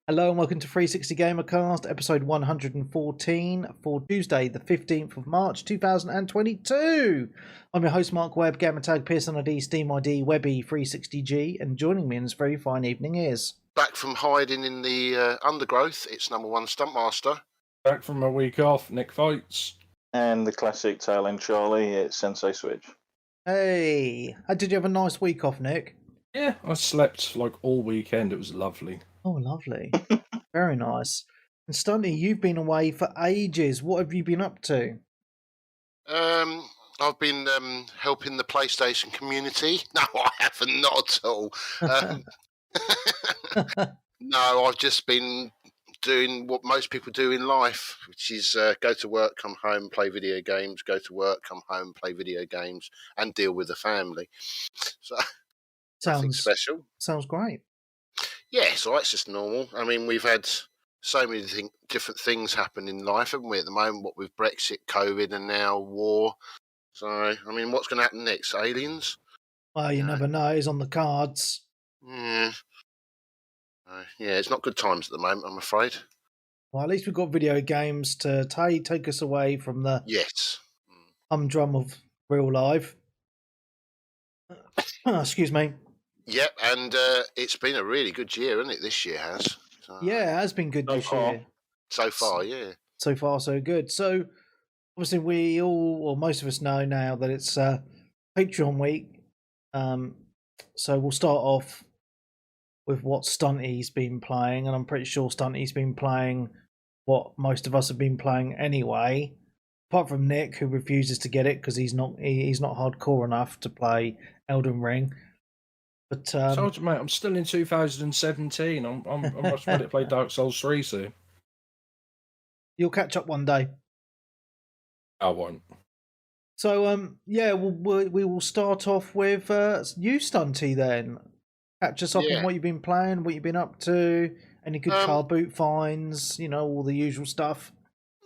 Hello and welcome to 360 Gamercast, episode 114 for Tuesday, the 15th of March 2022. I'm your host, Mark Webb, Gamertag, Pearson ID, Steam ID, Webby360G, and joining me in this very fine evening is... Back from hiding in the undergrowth, it's number one Stuntmaster. Back from a week off, Nick Fights. And the classic tail end Charlie, it's Sensei Switch. Hey, did you have a nice week off, Nick? Yeah, I slept like all weekend. It was lovely. Oh, lovely. Very nice. And Stunty, you've been away for ages. What have you been up to? I've been helping the PlayStation community. No, I haven't, not at all. No, I've just been doing what most people do in life, which is go to work, come home, play video games, go to work, come home, play video games, and deal with the family. So nothing special. Sounds great. Yeah, so it's just normal. I mean, we've had so many different things happen in life, haven't we, at the moment, what with Brexit, COVID, and now war. So, I mean, what's going to happen next? Aliens? Well, you never know. It's on the cards. Yeah. Yeah, it's not good times at the moment, I'm afraid. Well, at least we've got video games to take us away from the humdrum of real life. Excuse me. Yep, and it's been a really good year, hasn't it? This year has. So, yeah, it has been good this year. So far, yeah. So far, so good. So, obviously, we all, or most of us know now that it's Patreon week. So we'll start off with what Stunty's been playing, and I'm pretty sure Stunty's been playing what most of us have been playing anyway, apart from Nick, who refuses to get it because he's not hardcore enough to play Elden Ring. But told you, mate, I'm still in 2017. I'm much ready to play Dark Souls 3 soon. You'll catch up one day. I won't. So yeah, we will start off with you, Stunty, then. Catch us up on what you've been playing, what you've been up to, any good car boot finds, all the usual stuff.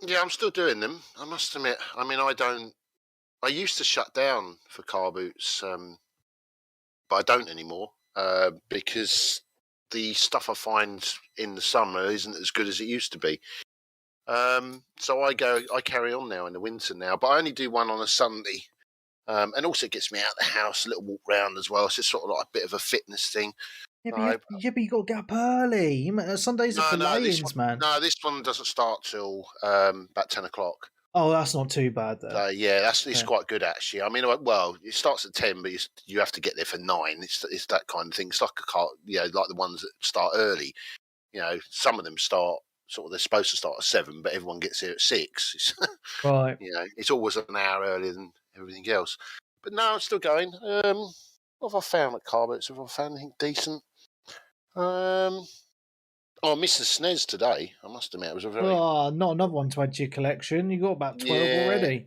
Yeah, I'm still doing them, I must admit. I mean, I used to shut down for car boots, but I don't anymore because the stuff I find in the summer isn't as good as it used to be. So I carry on now in the winter now, but I only do one on a Sunday. And also it gets me out of the house, a little walk round as well. So it's sort of like a bit of a fitness thing. Yeah, but you got to get up early. Sundays are for lay-ins, man. No, this one doesn't start till about 10 o'clock. Oh, that's not too bad, though. Yeah, it's quite good, actually. I mean, well, it starts at 10, but you have to get there for 9. It's that kind of thing. It's like a car, like the ones that start early. Some of them start they're supposed to start at 7, but everyone gets here at 6. Right. It's always an hour earlier than everything else. But no, I'm still going. What have I found at car boots? Have I found anything decent? I missed the SNES today, I must admit. It was a very... Oh, not another one to add to your collection. You got about 12 already.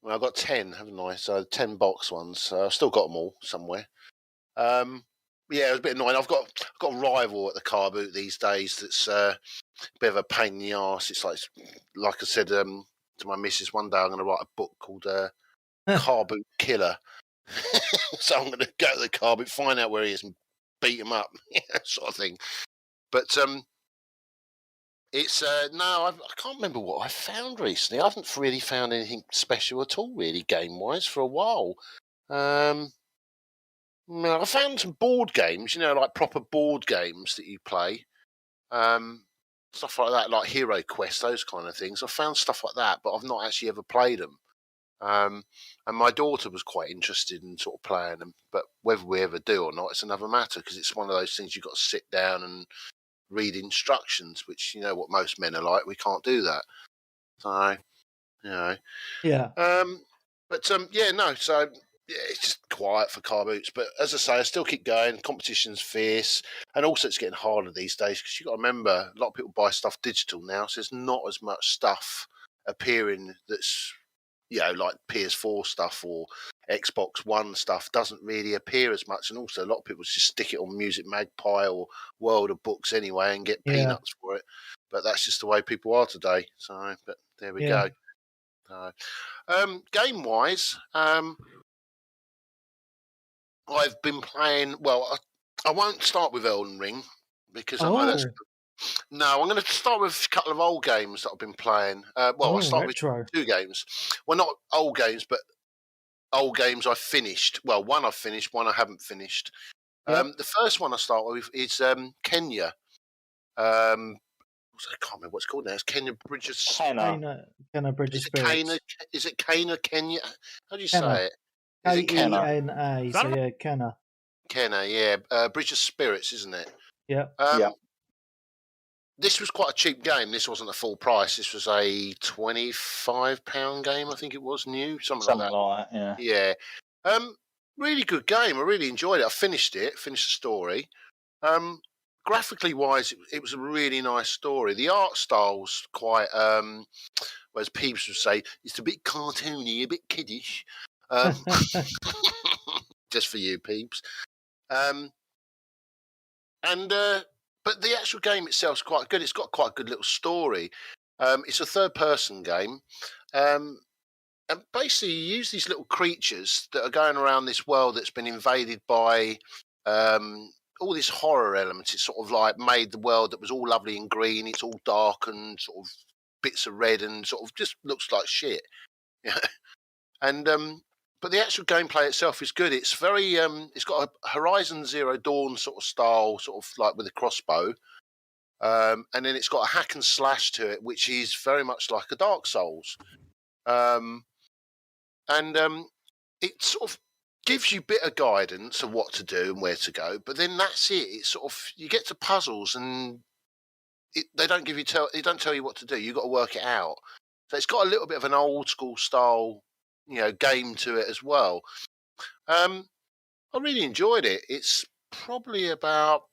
Well, I've got 10, haven't I? So 10 box ones. So I've still got them all somewhere. Yeah, it was a bit annoying. I've got a rival at the car boot these days that's a bit of a pain in the arse. It's like I said to my missus one day, I'm going to write a book called Car Boot Killer. So I'm going to go to the car boot, find out where he is and beat him up, sort of thing. But it's I can't remember what I found recently. I haven't really found anything special at all, really, game-wise, for a while. I found some board games, like proper board games that you play. Stuff like that, like Hero Quest, those kind of things. I found stuff like that, but I've not actually ever played them. And my daughter was quite interested in sort of playing them, but whether we ever do or not, it's another matter, because it's one of those things you've got to sit down and read instructions, which, what most men are like. We can't do that. So, Yeah. So... Yeah, it's just quiet for car boots. But as I say, I still keep going. Competition's fierce. And also it's getting harder these days because you've got to remember, a lot of people buy stuff digital now. So there's not as much stuff appearing that's, like PS4 stuff or Xbox One stuff doesn't really appear as much. And also a lot of people just stick it on Music Magpie or World of Books anyway and get peanuts for it. But that's just the way people are today. So, but there we go. Game-wise... I've been playing. Well, I won't start with Elden Ring because I know No, I'm going to start with a couple of old games that I've been playing. I'll start retro. with 2 games. Well, not old games, but old games I finished. Well, one I've finished, one I haven't finished. Yep. The first one I start with is Kenya. I can't remember what it's called now. It's Kenya Bridges. Kenna. Kenna Bridge of Is it Kenya? Spirits. Is it Kenya? Kenya? How do you Kenna. say it? Is it Kenya? Kena. So yeah, Kenna. Kenya, yeah. Bridge of Spirits, isn't it? Yep. Yeah. This was quite a cheap game. This wasn't a full price. This was a £25 game, I think it was, new, something like that. Yeah. Yeah. Really good game. I really enjoyed it. I finished the story. Graphically wise, it was a really nice story. The art style's quite, as peeps would say, it's a bit cartoony, a bit kiddish. Just for you, peeps. But the actual game itself is quite good. It's got quite a good little story. It's a third-person game. And basically, you use these little creatures that are going around this world that's been invaded by all this horror elements. It's sort of like made the world that was all lovely and green. It's all dark and sort of bits of red and sort of just looks like shit. And but the actual gameplay itself is good. It's very it's got a Horizon Zero Dawn sort of style, sort of like with a crossbow. And then it's got a hack and slash to it, which is very much like a Dark Souls. It sort of gives you a bit of guidance of what to do and where to go, but then that's it. It's sort of, you get to puzzles and they don't tell you what to do. You've got to work it out. So it's got a little bit of an old school style, game to it as well. I really enjoyed it. It's probably about,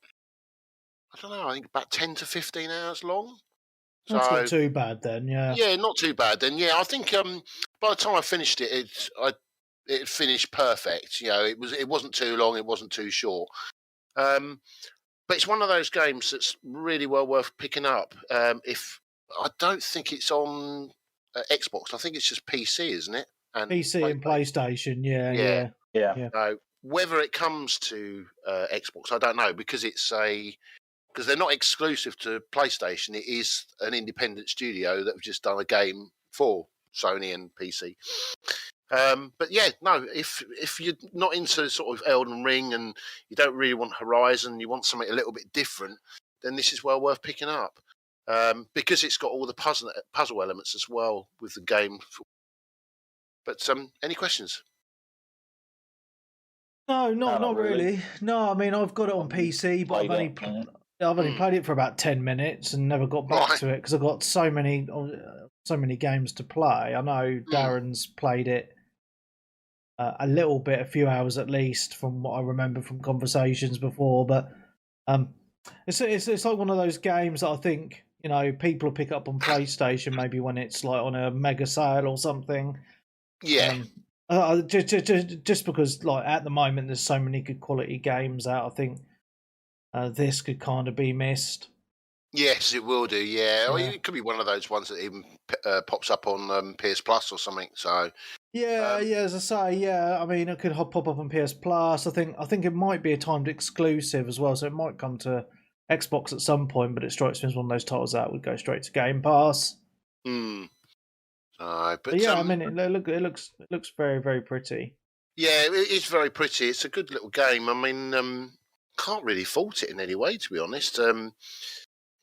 I don't know, I think about 10 to 15 hours long. That's not too bad then, yeah. Yeah, not too bad then. Yeah, I think by the time I finished it, it finished perfect. It wasn't too long, it wasn't too short. But it's one of those games that's really well worth picking up. If I don't think it's on Xbox, I think it's just PC, isn't it? And PC and PlayStation, yeah. Whether it comes to Xbox, I don't know, because they're not exclusive to PlayStation. It is an independent studio that have just done a game for Sony and PC. But yeah, no, if you're not into sort of Elden Ring and you don't really want Horizon, you want something a little bit different, then this is well worth picking up. Because it's got all the puzzle elements as well with the game. But any questions? No, not really. No, I mean, I've got it on PC, but I've only played it for about 10 minutes and never got back to it because I've got so many games to play. I know Darren's played it a little bit, a few hours at least, from what I remember from conversations before. But it's like one of those games that I think people will pick up on PlayStation maybe when it's like on a mega sale or something. Yeah. Just because like at the moment there's so many good quality games out, I think this could kind of be missed. Yes, it will do. Yeah, or it could be one of those ones that even pops up on PS Plus or something. So yeah, as I say, I mean, it could pop up on PS Plus. I think it might be a timed exclusive as well, so it might come to Xbox at some point. But it strikes me as one of those titles that would go straight to Game Pass. But yeah, I mean, it looks very, very pretty. Yeah, it's very pretty. It's a good little game. I mean, can't really fault it in any way, to be honest.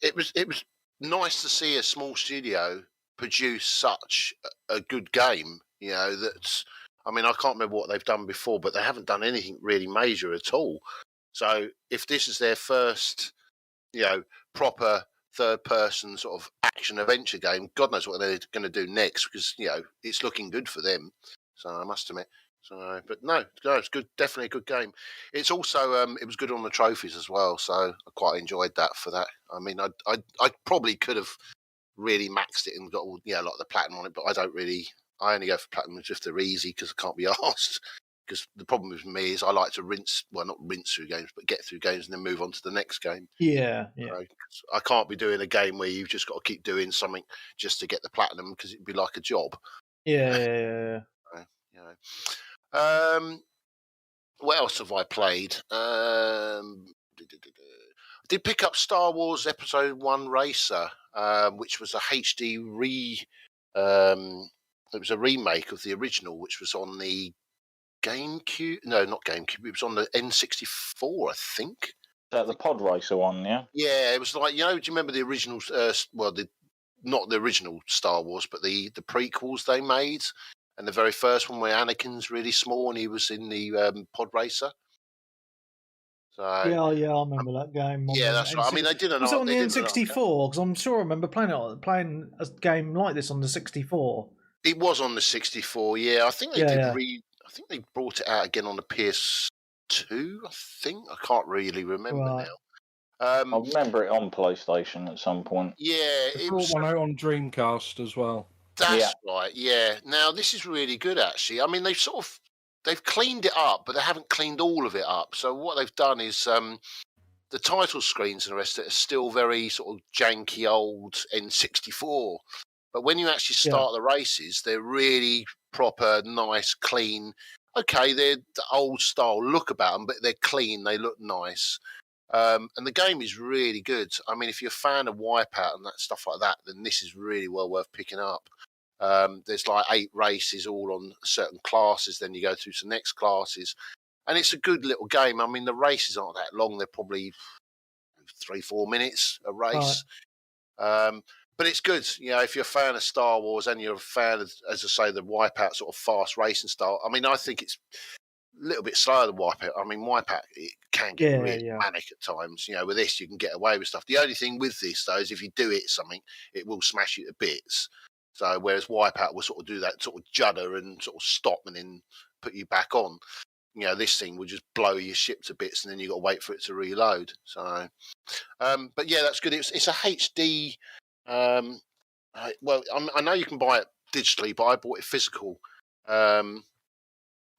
It was nice to see a small studio produce such a good game. That's. I mean, I can't remember what they've done before, but they haven't done anything really major at all. So if this is their first, proper third-person sort of action-adventure game, God knows what they're going to do next, because it's looking good for them. So I must admit. So, but no, it's good. Definitely a good game. It's also it was good on the trophies as well. So I quite enjoyed that for that. I mean, I probably could have really maxed it and got all like the platinum on it, but I don't really. I only go for platinum if they're easy because I can't be asked. Because the problem with me is I like to not rinse through games, but get through games and then move on to the next game. Yeah. I can't be doing a game where you've just got to keep doing something just to get the platinum, because it'd be like a job. Yeah. What else have I played? I did pick up Star Wars Episode 1 Racer, which was a HD it was a remake of the original, which was on the GameCube. No, not GameCube. It was on the N64, I think. Is that the pod racer one, yeah? Yeah, it was like, do you remember the original? Not the original Star Wars, but the prequels they made, and the very first one where Anakin's really small and he was in the pod racer. So Yeah, I remember that game. Yeah, that's right. I mean, they did Was it on the N64? Because I'm sure I remember playing a game like this on the 64. It was on the 64. Yeah, I think they Yeah, I think they brought it out again on the PS2. I can't really remember Right. now. I remember it on PlayStation at some point. Yeah, They it brought was. one out on Dreamcast as well. That's right. Yeah. Now this is really good, actually. I mean, they've cleaned it up, but they haven't cleaned all of it up. So what they've done is the title screens and the rest of it are still very sort of janky old N64. But when you actually start the races, they're really proper, nice, clean. Okay, they're the old style look about them, but they're clean. They look nice. And the game is really good. I mean, if you're a fan of Wipeout and that stuff like that, then this is really well worth picking up. There's like 8 races all on certain classes. Then you go through to the next classes. And it's a good little game. I mean, the races aren't that long. They're probably 3-4 minutes a race. Right. But it's good. If you're a fan of Star Wars and you're a fan of, as I say, the Wipeout sort of fast racing style. I mean, I think it's a little bit slower than Wipeout. I mean, Wipeout, it can get really manic at times. With this, you can get away with stuff. The only thing with this, though, is if you do it something, it will smash you to bits. So whereas Wipeout will sort of do that sort of judder and sort of stop and then put you back on, this thing will just blow your ship to bits and then you've got to wait for it to reload. So, but yeah, that's good. It's a HD. I know you can buy it digitally, but I bought it physical.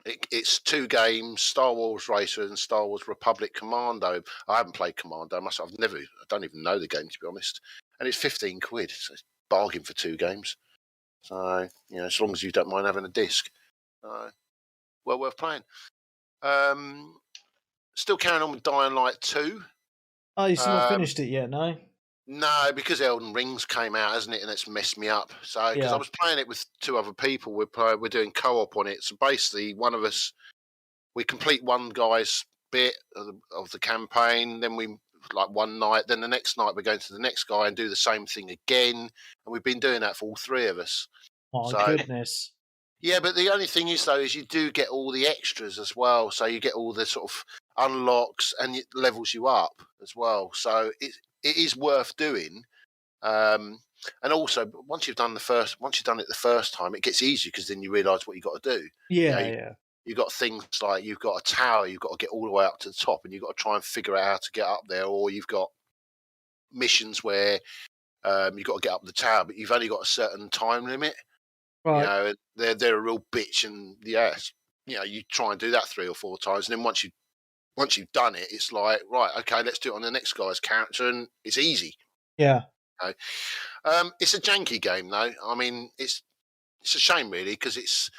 It's 2 games, Star Wars Racer and Star Wars Republic Commando. I haven't played Commando myself. I don't even know the game, to be honest. And it's 15 quid. So it's a bargain for 2 games. So, as long as you don't mind having a disc. Well worth playing. Still carrying on with Dying Light 2. Oh, you've not finished it yet, no? No, because Elden Rings came out, hasn't it? And it's messed me up. So, because I was playing it with 2 other people, we're doing co-op on it. So basically, one of us, we complete one guy's bit of the campaign. Then we, like one night, then the next night we're going to the next guy and do the same thing again. And we've been doing that for all 3 of us. Oh, goodness. Yeah, but the only thing is, though, is you do get all the extras as well. So you get all the sort of unlocks and it levels you up as well. So it is worth doing. And also, once you've done it the first time, it gets easier because then you realise what you've got to do. You've got things like you've got a tower, you've got to get all the way up to the top, and you've got to try and figure out how to get up there. Or you've got missions where you've got to get up the tower, but you've only got a certain time limit. Right. They're a real bitch, and you try and do that 3 or 4 times, and then once you've done it, it's like, right, okay, let's do it on the next guy's character, and it's easy. Yeah. Okay. It's a janky game, though. I mean, it's a shame, really, because it's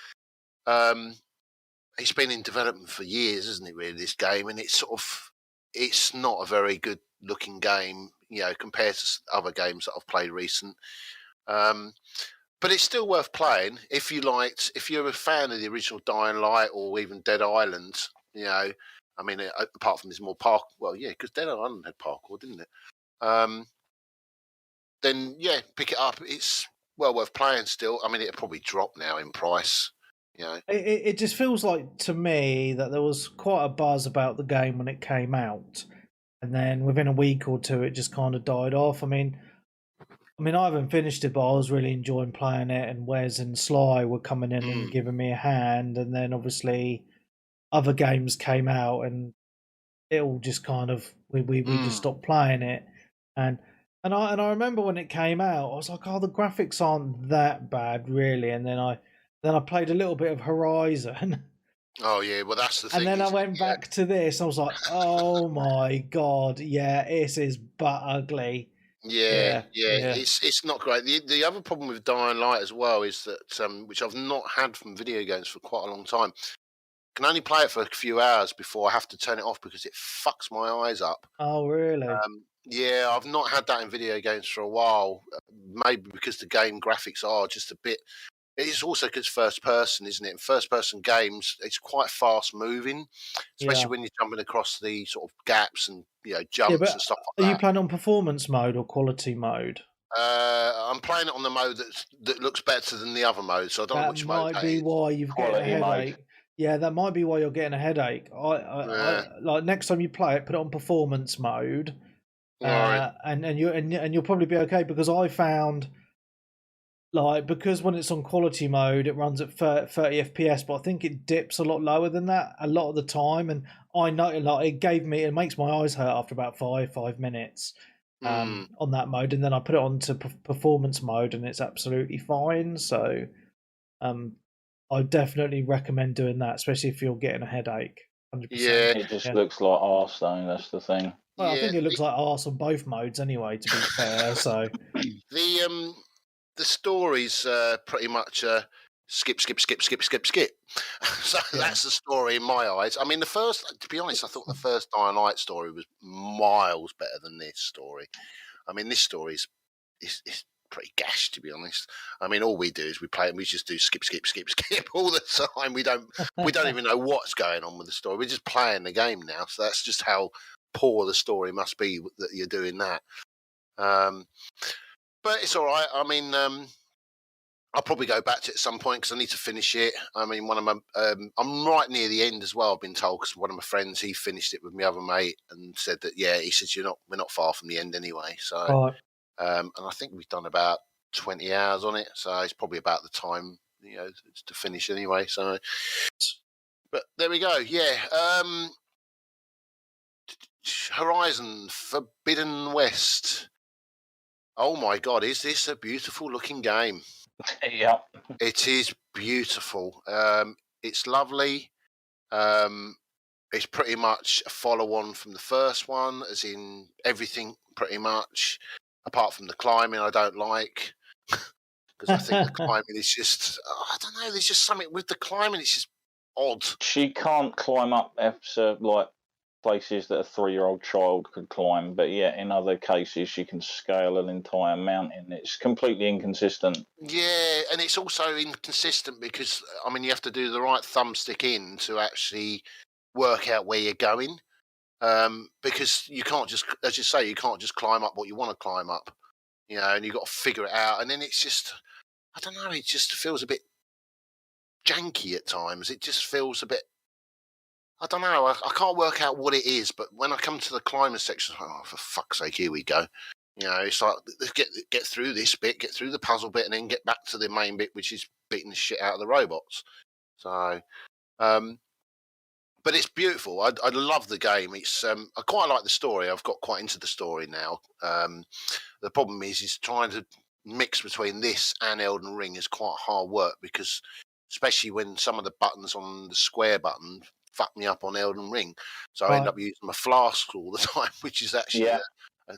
been in development for years, isn't it? Really, this game, and it's not a very good looking game, compared to other games that I've played recent. But it's still worth playing if you're a fan of the original Dying Light or even Dead Island. I mean, apart from this more park. Well, yeah, because Dead Island had parkour, didn't it? Then yeah, pick it up. It's well worth playing still. I mean, it'll probably drop now in price. It just feels like to me that there was quite a buzz about the game when it came out, and then within a week or 2, it just kind of died off. I mean, I haven't finished it, but I was really enjoying playing it, and Wes and Sly were coming in and giving me a hand, and then obviously other games came out, and it all just kind of we just stopped playing it, and I remember when it came out, I was like, oh, the graphics aren't that bad really, and then I played a little bit of Horizon. Oh yeah, well that's the thing. And then I went back to this, and I was like, oh my god, yeah, this is butt ugly. Yeah. It's not great. The other problem with Dying Light as well is that, which I've not had from video games for quite a long time, can only play it for a few hours before I have to turn it off because it fucks my eyes up. Oh, really? Yeah, I've not had that in video games for a while. Maybe because the game graphics are just a bit. It's also because first person, isn't it? In first person games, it's quite fast moving, especially when you're jumping across the sort of gaps and jumps but and stuff are like you that. playing on performance mode or quality mode? I'm playing it on the mode that looks better than the other mode, so I don't know which mode That might that be is. why you've got a Quality mode. headache. Yeah, that might be why you're getting a headache. I like next time you play it, put it on performance mode, Right. and you'll probably be okay because I found because when it's on quality mode, it runs at 30 FPS, but I think it dips a lot lower than that a lot of the time, and I know it makes my eyes hurt after about 5 minutes. On that mode, and then I put it onto performance mode, and it's absolutely fine. So, I definitely recommend doing that, especially if you're getting a headache. 100%. Yeah. It just looks like arse, though. That's the thing. Well, I think it looks like arse on both modes anyway. To be fair, so the story's pretty much skip. So that's the story in my eyes. I mean, to be honest, I thought the first Dying Light story was miles better than this story. I mean, this story is pretty gash, to be honest. I mean, all we do is we play and we just do skip all the time. We don't even know what's going on with the story. We're just playing the game now. So that's just how poor the story must be that you're doing that. But it's all right. I mean, I'll probably go back to it at some point because I need to finish it. I mean, one of my I'm right near the end as well. I've been told because one of my friends, he finished it with my other mate and said that he says we're not far from the end anyway. So, and I think we've done about 20 hours on it, so it's probably about the time to finish anyway. So, but there we go. Yeah, Horizon Forbidden West. Oh my God, is this a beautiful looking game? Yeah. It is beautiful. It's lovely. It's pretty much a follow-on from the first one, as in everything pretty much, apart from the climbing I don't like. Because I think the climbing is just, I don't know, there's just something with the climbing, it's just odd. She can't climb up like places that a 3-year-old child could climb, but yet in other cases she can scale an entire mountain. It's completely inconsistent. Yeah, and it's also inconsistent because I mean you have to do the right thumbstick in to actually work out where you're going, because you can't just, as you say, you can't just climb up what you want to climb up, and you've got to figure it out, and then it's just, I don't know, it just feels a bit janky at times. It just feels a bit, I don't know. I can't work out what it is, but when I come to the climber section, oh, for fuck's sake, here we go. It's like, let's get through this bit, get through the puzzle bit, and then get back to the main bit, which is beating the shit out of the robots. So, but it's beautiful. I love the game. It's I quite like the story. I've got quite into the story now. The problem is trying to mix between this and Elden Ring is quite hard work because, especially when some of the buttons on the square button fuck me up on Elden Ring, so I end up using my flask all the time, which is actually a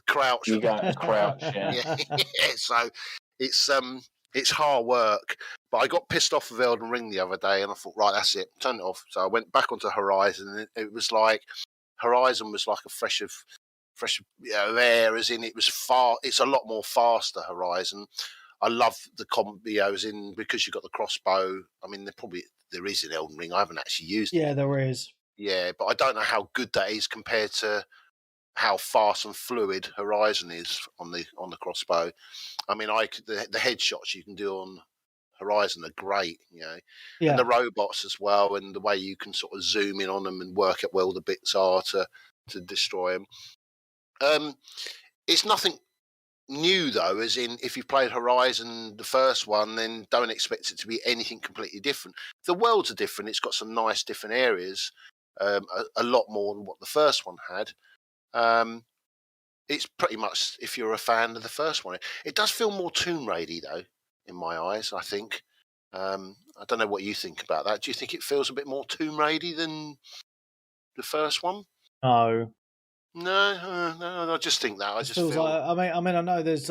crouch. You got a crouch, yeah. So it's hard work. But I got pissed off with Elden Ring the other day, and I thought, right, that's it, turn it off. So I went back onto Horizon, and it was like Horizon was like a fresh air, as in it was far. It's a lot more faster. Horizon. I love the combos in because you've got the crossbow. I mean, there is in Elden Ring. I haven't actually used it. Yeah, there is. Yeah, but I don't know how good that is compared to how fast and fluid Horizon is on the crossbow. I mean, the headshots you can do on Horizon are great, and the robots as well, and the way you can sort of zoom in on them and work out where all the bits are to destroy them. It's nothing new though, as in if you've played Horizon, the first one, then don't expect it to be anything completely different. The worlds are different. It's got some nice different areas, a lot more than what the first one had. It's pretty much, if you're a fan of the first one, it does feel more Tomb Raider though, in my eyes, I think. I don't know what you think about that. Do you think it feels a bit more Tomb Raider than the first one? No. No, I just think that. I just feel like, I mean, I know there's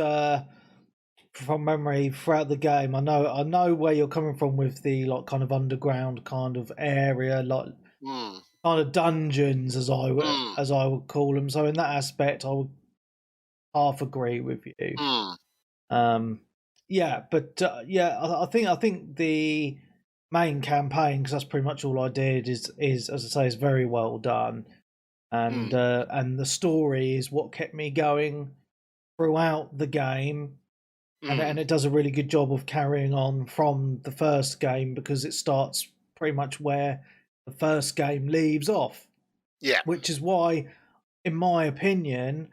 from memory throughout the game. I know where you're coming from with the like kind of underground kind of area, like kind of dungeons, as I would call them. So in that aspect, I would half agree with you. Yeah, but I think the main campaign, because that's pretty much all I did, is as I say, is very well done, and the story is what kept me going throughout the game, and it does a really good job of carrying on from the first game, because it starts pretty much where the first game leaves off. Yeah, which is why, in my opinion,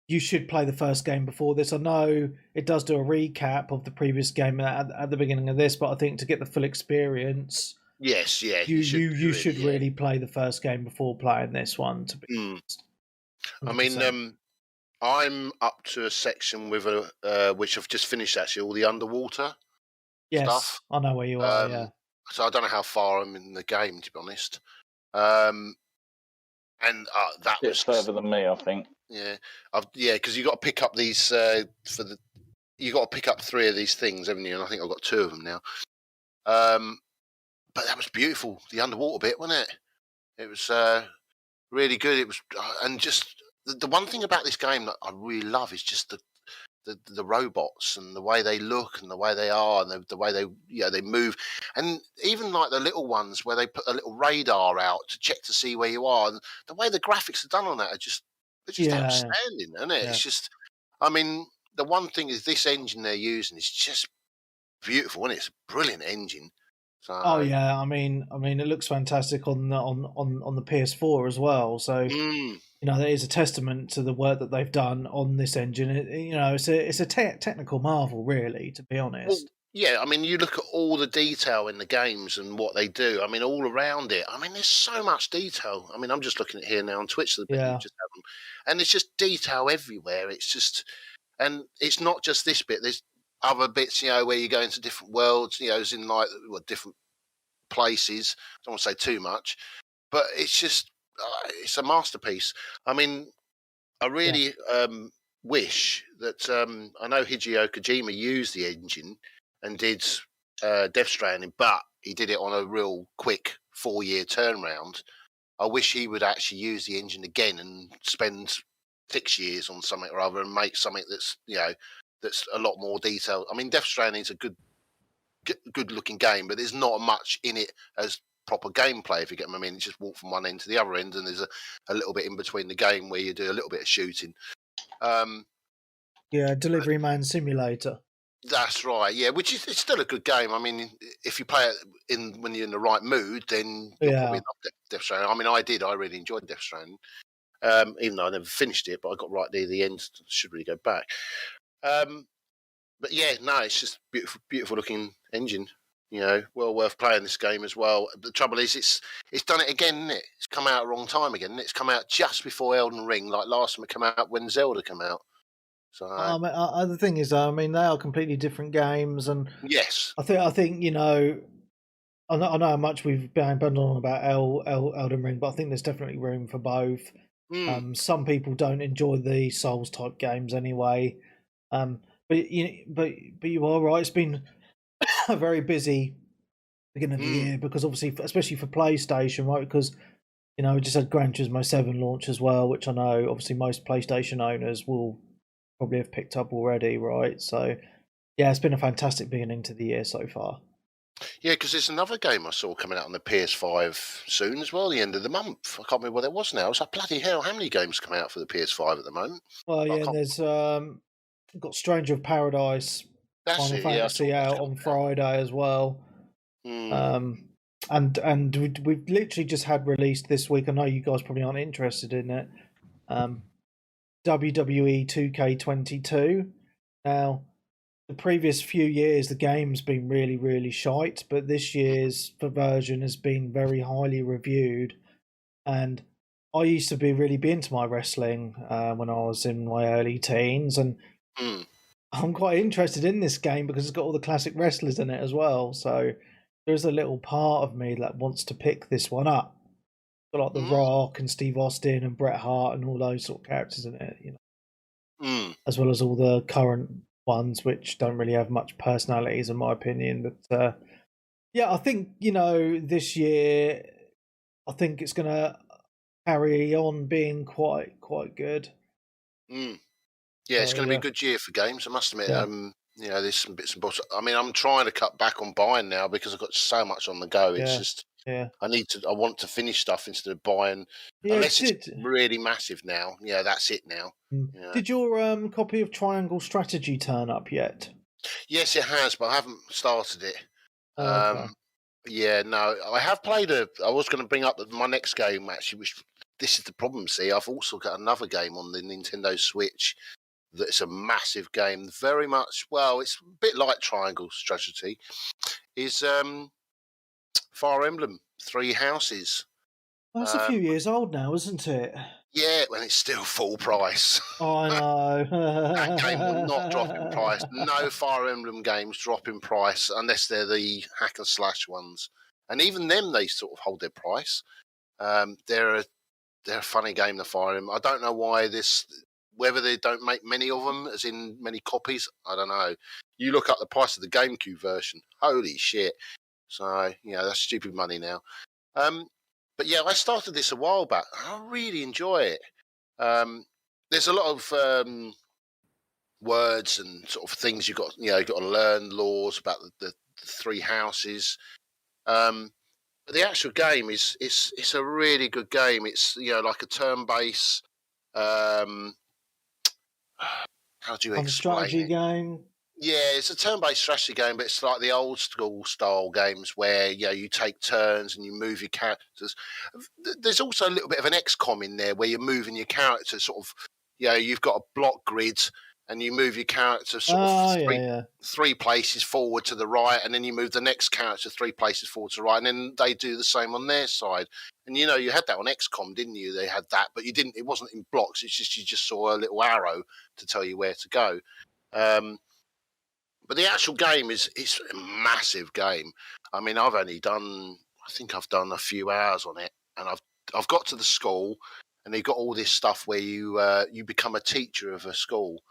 you should play the first game before this. I know it does do a recap of the previous game at the beginning of this, but I think to get the full experience, yes, yeah, you should really play the first game before playing this one. To be honest. I mean, I'm up to a section with which I've just finished, actually, all the underwater stuff. I know where you are. Yeah. So I don't know how far I'm in the game, to be honest. And that was further than me, I think. Yeah, because you got to pick up these you got to pick up 3 of these things, haven't you? And I think I've got 2 of them now. But that was beautiful, the underwater bit, wasn't it? It was really good. It was, and just the one thing about this game that I really love is just the robots and the way they look and the way they are and the way they move, and even like the little ones where they put a little radar out to check to see where you are, and the way the graphics are done on that are just outstanding, isn't it? Yeah. It's just, I mean, the one thing is this engine they're using is just beautiful, and it's a brilliant engine. So, I mean, it looks fantastic on the PS4 as well. So that is a testament to the work that they've done on this engine. It's a technical marvel, really, to be honest. Well, yeah, I mean, you look at all the detail in the games and what they do. I mean, all around it. I mean, there's so much detail. I mean, I'm just looking at here now on Twitch, the bit you just have them, and it's just detail everywhere. It's just, and it's not just this bit. There's other bits, where you go into different worlds, as in like different places. I don't want to say too much, but it's just, it's a masterpiece. I mean, I really wish that I know Hideo Kojima used the engine and did Death Stranding, but he did it on a real quick 4-year turnaround. I wish he would actually use the engine again and spend 6 years on something or other and make something that's that's a lot more detailed. I mean, Death Stranding is a good looking game, but there's not much in it as proper gameplay, if you get what I mean. You just walk from one end to the other end, and there's a little bit in between the game where you do a little bit of shooting. Delivery Man Simulator. That's right, yeah, which is, it's still a good game. I mean, if you play it when you're in the right mood, then you'll probably love Death Stranding. I mean, I really enjoyed Death Stranding, even though I never finished it, but I got right near the end. Should really go back. But yeah, no, it's just beautiful looking engine. Well worth playing this game as well. The trouble is, it's done it again, isn't it? It's come out at the wrong time again. It's come out just before Elden Ring, like last time it came out when Zelda came out. So the thing is, I mean, they are completely different games, and yes, I think I know how much we've been on about Elden Ring, but I think there's definitely room for both. Some people don't enjoy the Souls type games anyway, but you are right. It's been a very busy beginning of the year, because obviously, especially for PlayStation, right? Because we just had Gran Turismo 7 launch as well, which I know obviously most PlayStation owners will probably have picked up already, right? So yeah, it's been a fantastic beginning to the year so far. Yeah, because there's another game I saw coming out on the PS5 soon as well, the end of the month. I can't remember what it was now. I was like, bloody hell, how many games come out for the PS5 at the moment? Well, yeah, there's got Stranger of Paradise, Final Fantasy out on Friday as well. And we've literally just had released this week. I know you guys probably aren't interested in it. WWE 2K22. Now, the previous few years, the game's been really, really shite, but this year's version has been very highly reviewed. And I used to be into my wrestling when I was in my early teens, and I'm quite interested in this game because it's got all the classic wrestlers in it as well. So there's a little part of me that wants to pick this one up. Got like The Rock and Steve Austin and Bret Hart and all those sort of characters in it, as well as all the current ones which don't really have much personalities in my opinion. But I think this year I think it's going to carry on being quite good. Mm. Yeah, it's So, going to be a good year for games. I must admit. Yeah. There's some bits and bobs. I mean, I'm trying to cut back on buying now because I've got so much on the go. It's just yeah. I want to finish stuff instead of buying. Yeah, Unless it's really massive now. Yeah, that's it now. Yeah. Did your copy of Triangle Strategy turn up yet? Yes, it has, but I haven't started it. Okay. Yeah, no, I have played I was going to bring up my next game actually, which this is the problem. See, I've also got another game on the Nintendo Switch that's a massive game. Very much, well, it's a bit like Triangle Strategy. Is Fire Emblem Three Houses. Well, that's a few years old now, isn't it? Yeah, when it's still full price. Oh, I know. That game will not drop in price. No Fire Emblem games drop in price unless they're the hack and slash ones. And even them, they sort of hold their price. They're a funny game, the Fire Emblem. I don't know why whether they don't make many of them, as in many copies. I don't know. You look up the price of the GameCube version. Holy shit. So, that's stupid money now. But yeah, I started this a while back. I really enjoy it. There's a lot of words and sort of things you've got to learn, laws about the three houses. But the actual game is it's a really good game. It's like a turn-based. How do you explain strategy it? game. Yeah, it's a turn-based strategy game, but it's like the old school style games where you take turns and you move your characters. There's also a little bit of an XCOM in there where you're moving your characters sort of. You've got a block grid and you move your character sort of three places forward to the right, and then you move the next character 3 places forward to the right, and then they do the same on their side. And you had that on XCOM, didn't you? They had that, but you didn't. It wasn't in blocks. It's just you just saw a little arrow to tell you where to go. But the actual game it's a massive game. I mean, I think I've done a few hours on it, and I've got to the school, and they've got all this stuff where you become a teacher of a school,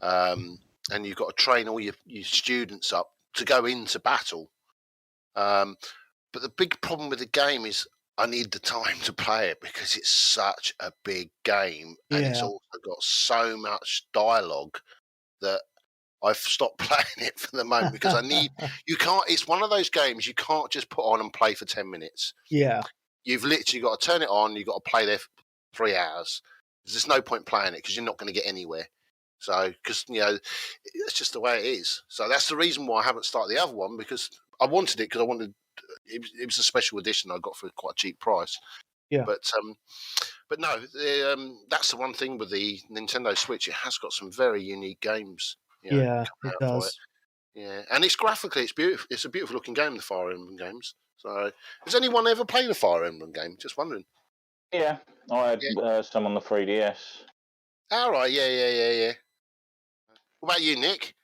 and you've got to train all your students up to go into battle. But the big problem with the game is I need the time to play it because it's such a big game, and it's also got so much dialogue that I've stopped playing it for the moment because you can't, it's one of those games you can't just put on and play for 10 minutes. Yeah. You've literally got to turn it on, you've got to play there for 3 hours. There's no point playing it because you're not going to get anywhere. So, because, it's just the way it is. So that's the reason why I haven't started the other one, because I wanted it because it was a special edition I got for quite a cheap price. Yeah. But no, that's the one thing with the Nintendo Switch. It has got some very unique games. It does. Yeah, and it's graphically, it's beautiful. It's a beautiful looking game, the Fire Emblem games. So, has anyone ever played a Fire Emblem game? Just wondering. Yeah, I had some on the 3DS. All right, yeah. What about you, Nick?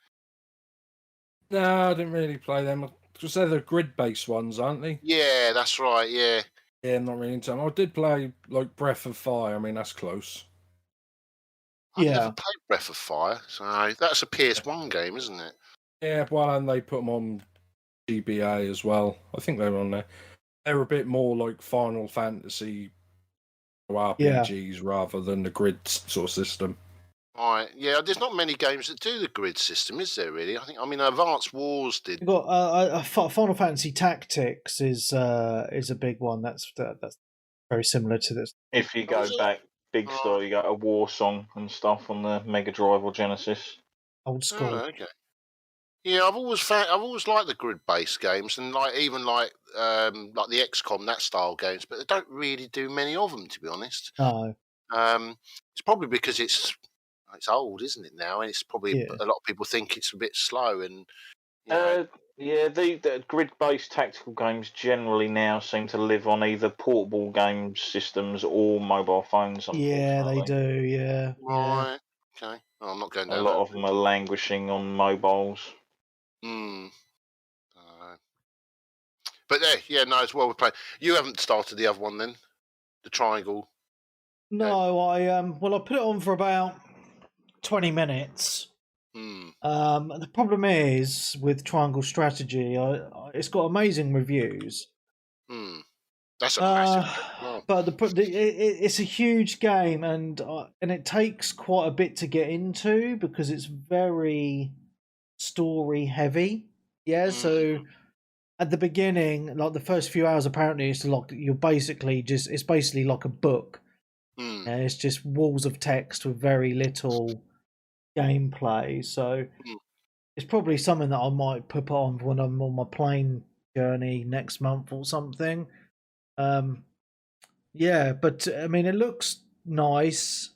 No, I didn't really play them because they're the grid-based ones, aren't they? Yeah, that's right. Yeah. Yeah, I'm not really into them. I did play like Breath of Fire. I mean, that's close. I've never played Breath of Fire, so that's a PS1 game, isn't it? Yeah, well, and they put them on GBA as well. I think they were on there. They're a bit more like Final Fantasy RPGs rather than the grid sort of system. Right, yeah. There's not many games that do the grid system, is there? Really? I mean, Advanced Wars did. You've got Final Fantasy Tactics is a big one. That's very similar to this. If you go back big store, you got a War Song and stuff on the Mega Drive or Genesis. Old school. Oh, okay. Yeah, I've always liked the grid-based games, and even like the XCOM, that style games, but they don't really do many of them, to be honest. No. It's probably because it's old, isn't it now? And it's probably a lot of people think it's a bit slow. And the grid-based tactical games generally now seem to live on either portable game systems or mobile phones. Yeah, they do. Yeah. Right. Yeah. Okay. Oh, I'm not going down. A lot of them are languishing on mobiles. But no, it's well played. You haven't started the other one then, the Triangle. No, I put it on for about 20 minutes. The problem is with Triangle Strategy, it's got amazing reviews. That's a massive game as well. But it's a huge game, and it takes quite a bit to get into because it's very story heavy. Yeah, so at the beginning, like the first few hours, apparently, it's like it's basically like a book. Yeah, it's just walls of text with very little gameplay. So it's probably something that I might put on when I'm on my plane journey next month or something. Yeah, but I mean, it looks nice.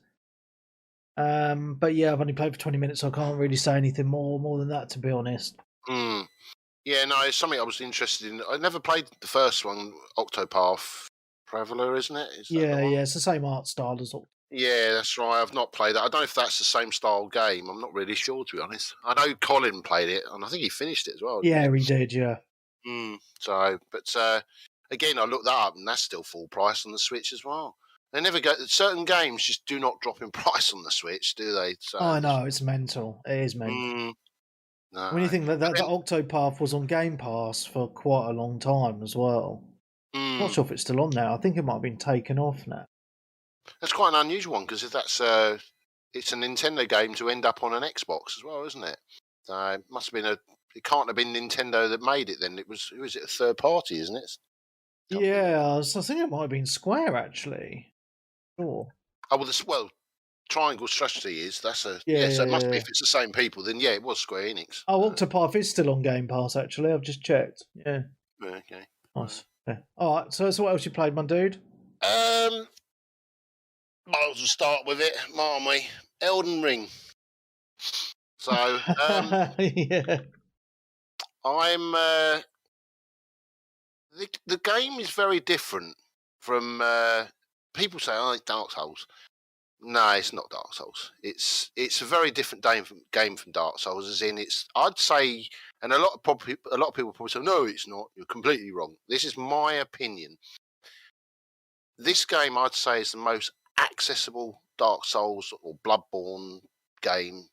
But yeah, I've only played for 20 minutes, so I can't really say anything more than that, to be honest. Yeah, no, it's something I was interested in. I never played the first one, Octopath Traveler, isn't it? Yeah, it's the same art style as all. Yeah, that's right. I've not played that. I don't know if that's the same style game. I'm not really sure, to be honest. I know Colin played it, and I think he finished it as well. Yeah, he did. Yeah. But again, I looked that up, and that's still full price on the Switch as well. They never go. Certain games just do not drop in price on the Switch, do they? So, I know, it's mental. It is mental. No. When you think that Octopath was on Game Pass for quite a long time as well. I'm not sure if it's still on now. I think it might have been taken off now. That's quite an unusual one because if it's a Nintendo game to end up on an Xbox as well, isn't it? It must have been it can't have been Nintendo that made it then. Who is it? A third party, isn't it? Yeah, I think it might have been Square actually. Sure. Oh well, Triangle Strategy is. That's a so it must be if it's the same people. Then it was Square Enix. Oh, Octopath is still on Game Pass actually. I've just checked. Yeah. Okay. Nice. Yeah. All right. So what else you played, my dude? Might as well start with it, mightn't we? Elden Ring. So, yeah. I'm. The game is very different from people say, "Oh, it's Dark Souls." No, it's not Dark Souls. It's a very different game from Dark Souls. As in, I'd say, and a lot of people probably say, "No, it's not. You're completely wrong." This is my opinion. This game, I'd say, is the most accessible Dark Souls or Bloodborne game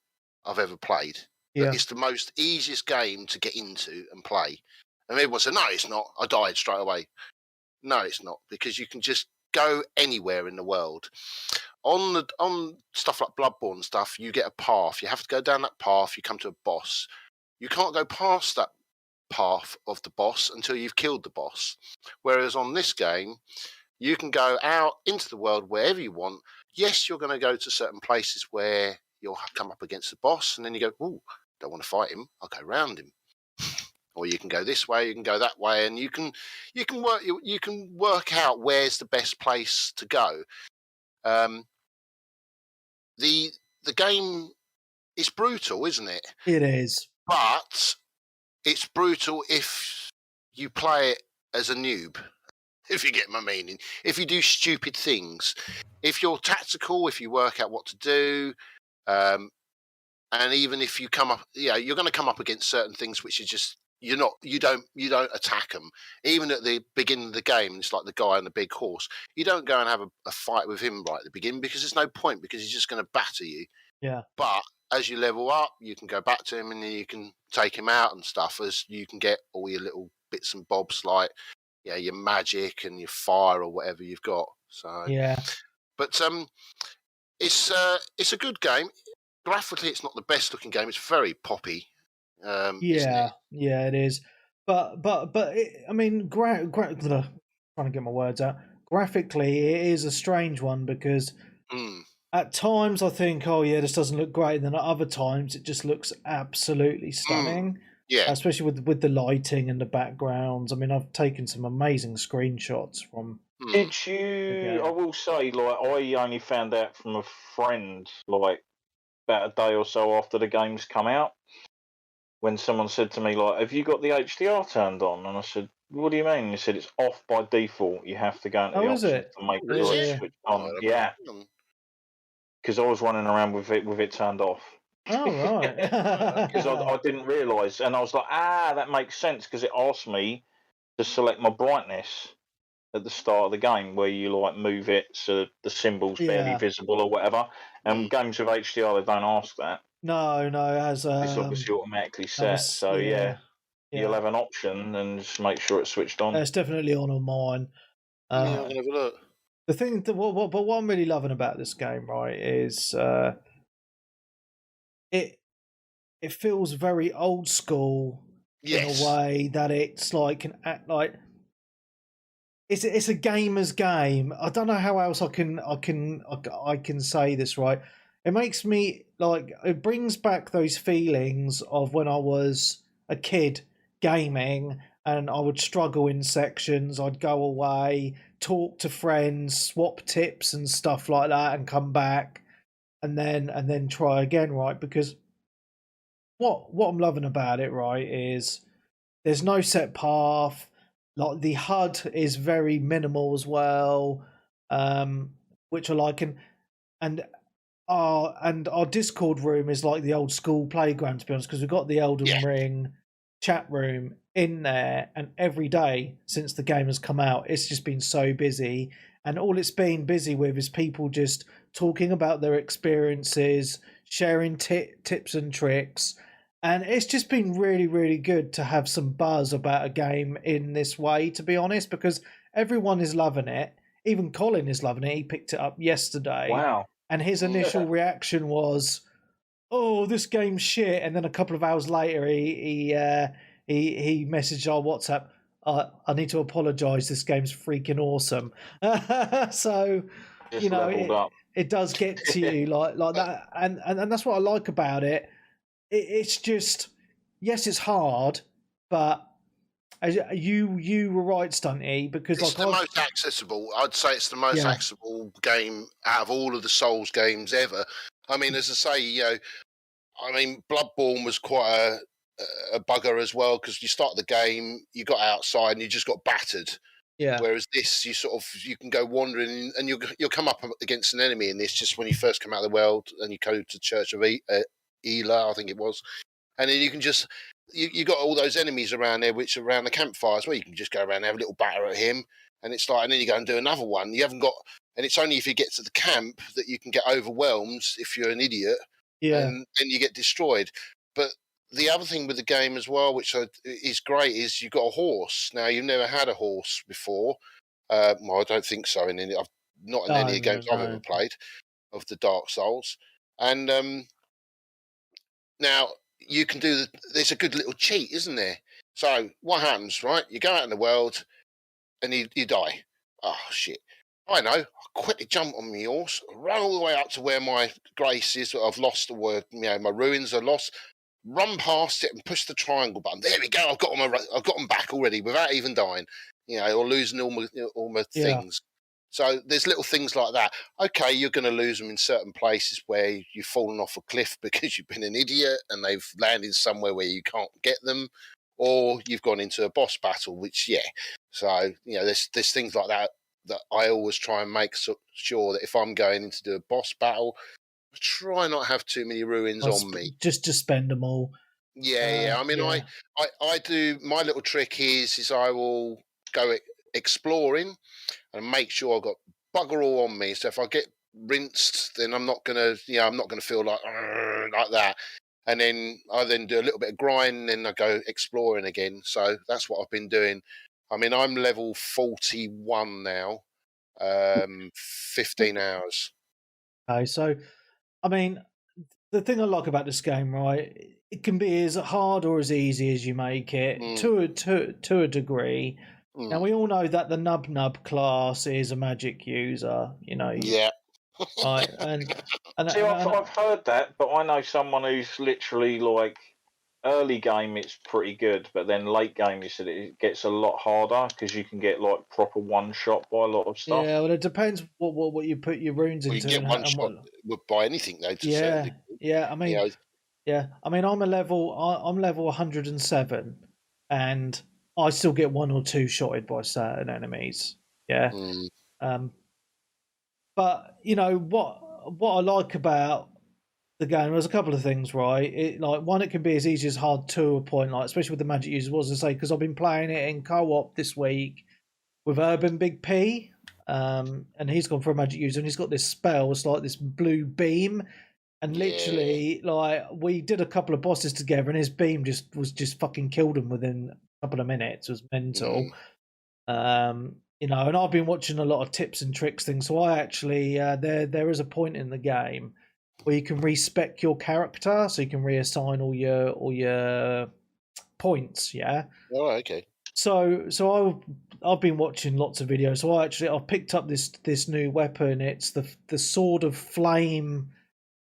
I've ever played. Yeah. It's the most easiest game to get into and play. And everyone said, no, it's not. I died straight away. No, it's not, because you can just go anywhere in the world. On stuff like Bloodborne stuff, you get a path. You have to go down that path. You come to a boss. You can't go past that path of the boss until you've killed the boss. Whereas on this game, you can go out into the world wherever you want. Yes, you're going to go to certain places where you'll come up against the boss, and then you go, "Ooh, don't want to fight him. I'll go round him." Or you can go this way, you can go that way, and you can work out where's the best place to go. The game is brutal, isn't it? It is, but it's brutal if you play it as a noob. If you get my meaning, if you do stupid things, if you're tactical, if you work out what to do, and even if you come up, you're going to come up against certain things which are just you don't attack them. Even at the beginning of the game, it's like the guy on the big horse. You don't go and have a fight with him right at the beginning because there's no point, because he's just going to batter you. Yeah. But as you level up, you can go back to him and then you can take him out and stuff. As you can get all your little bits and bobs like your magic and your fire or whatever you've got. So but it's a good game. Graphically, it's not the best looking game. It's very poppy. Isn't it? Yeah, it is. But I mean, trying to get my words out. Graphically, it is a strange one because at times I think, oh yeah, this doesn't look great, and then at other times it just looks absolutely stunning. Yeah, especially with the lighting and the backgrounds. I mean, I've taken some amazing screenshots from. Did you? I will say, like, I only found out from a friend, like, about a day or so after the game's come out, when someone said to me, like, "Have you got the HDR turned on?" And I said, "What do you mean?" He said, "It's off by default. You have to go into the options to make sure it's switched on." Yeah, because I was running around with it turned off. Oh, right. Because I didn't realise, and I was like, that makes sense, because it asked me to select my brightness at the start of the game, where you like move it so the symbol's barely visible or whatever. And games with HDR, they don't ask that. No, it has. It's obviously automatically set. So you'll have an option and just make sure it's switched on. It's definitely on mine. I'm gonna have a look. The thing that what I'm really loving about this game, right, is it feels very old school in a way that it's like can act like it's a gamer's game. I don't know how else I can say this right. It makes me like it brings back those feelings of when I was a kid gaming and I would struggle in sections. I'd go away, talk to friends, swap tips and stuff like that, and come back and then try again, right? Because what I'm loving about it, right, is there's no set path. Like the HUD is very minimal as well, which I like, and our Discord room is like the old school playground, to be honest, because we've got the Elden Ring chat room in there, and every day since the game has come out, it's just been so busy, and all it's been busy with is people just talking about their experiences, sharing tips and tricks. And it's just been really, really good to have some buzz about a game in this way, to be honest, because everyone is loving it. Even Colin is loving it. He picked it up yesterday. Wow. And his initial reaction was, "Oh, this game's shit." And then a couple of hours later, he messaged our WhatsApp, "I need to apologise. This game's freaking awesome." So, Just you know, leveled up. it does get to you like that, and that's what I like about it. It's just, yes, it's hard, but you were right, Stunty, because it's the most accessible. I'd say it's the most accessible game out of all of the Souls games ever. I mean, as I say, Bloodborne was quite a bugger as well, because you start the game, you got outside and you just got battered. Yeah. Whereas this, you can go wandering and you'll come up against an enemy in this just when you first come out of the world and you go to Church of Ela, I think it was, and then you can just you got all those enemies around there which are around the campfires where you can just go around and have a little batter at him, and it's like, and then you go and do another one. You haven't got, and it's only if you get to the camp that you can get overwhelmed if you're an idiot, and then you get destroyed. But the other thing with the game as well, which is great, is you've got a horse. Now, you've never had a horse before. Well, I don't think so. Not in any of the games I've ever played of the Dark Souls. And now you can do there's a good little cheat, isn't there? So what happens, right? You go out in the world and you die. Oh, shit. I know. I quickly jump on my horse, run all the way up to where my grace is that I've lost, or my ruins are lost. Run past it and push the triangle button. There we go. I've got them back already without even dying, or losing all my things. So there's little things like that. Okay, you're going to lose them in certain places where you've fallen off a cliff because you've been an idiot and they've landed somewhere where you can't get them, or you've gone into a boss battle, which So there's things like that I always try and make sure that if I'm going in to do a boss battle, I try not to have too many ruins on me. Just to spend them all. I mean, I do. My little trick is I will go exploring and make sure I've got bugger all on me. So if I get rinsed, then I'm not gonna feel like that. And then I do a little bit of grind, and then I go exploring again. So that's what I've been doing. I mean, I'm level 41 now, 15 hours. Okay, so I mean, the thing I like about this game, right, it can be as hard or as easy as you make it to a degree. Now, we all know that the nub class is a magic user, Yeah. Right, See, I've heard that, but I know someone who's literally like, early game it's pretty good, but then late game you said it gets a lot harder because you can get like proper one shot by a lot of stuff. Yeah, well, it depends what you put your runes into. You get one shot by anything though. I mean, I mean, I'm level 107, and I still get one or two shotted by certain enemies. Yeah. But what I like about the game, there's a couple of things, right? It can be as easy as hard to a point, especially with the magic users, was to say, because I've been playing it in co-op this week with Urban Big P, and he's gone for a magic user, and he's got this spell. It's like this blue beam, and literally, we did a couple of bosses together, and his beam just fucking killed him within a couple of minutes. It was mental. and I've been watching a lot of tips and tricks things. So I actually there is a point in the game where you can respec your character, so you can reassign all your points. Yeah. Oh, okay. So I've been watching lots of videos. So I've picked up this new weapon. It's the sword of flame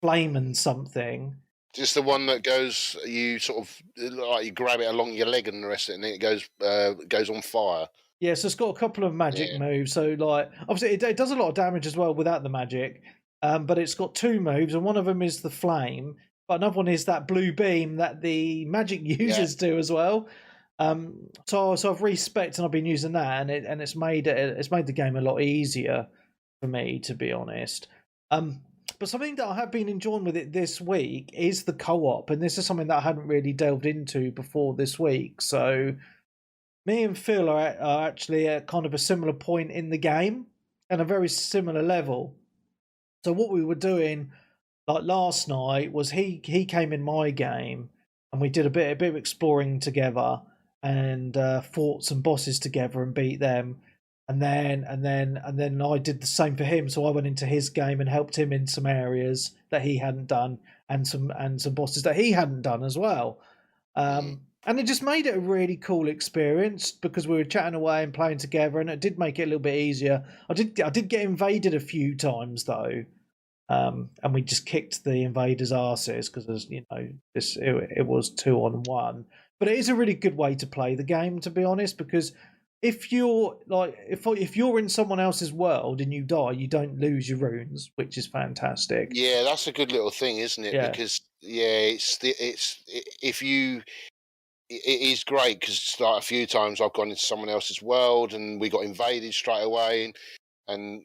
and something. Just the one that goes, you sort of like you grab it along your leg and the rest of it, and then it goes on fire. Yeah, so it's got a couple of magic moves. So like obviously it does a lot of damage as well without the magic. But it's got two moves, and one of them is the flame, but another one is that blue beam that the magic uses do as well. So I've respected and I've been using that, and it's made the game a lot easier for me, to be honest. But something that I have been enjoying with it this week is the co-op, and this is something that I hadn't really delved into before this week. So me and Phil are actually at kind of a similar point in the game and a very similar level. So what we were doing, like last night, was he came in my game and we did a bit of exploring together and fought some bosses together and beat them. And then I did the same for him. So I went into his game and helped him in some areas that he hadn't done, and some bosses that he hadn't done as well. And it just made it a really cool experience because we were chatting away and playing together, and it did make it a little bit easier. I did get invaded a few times though, and we just kicked the invaders' asses because it was 2-on-1. But it is a really good way to play the game, to be honest, because if you're if you're in someone else's world and you die, you don't lose your runes, which is fantastic. Yeah, that's a good little thing, isn't it? Yeah. Because it is great because like a few times I've gone into someone else's world and we got invaded straight away, and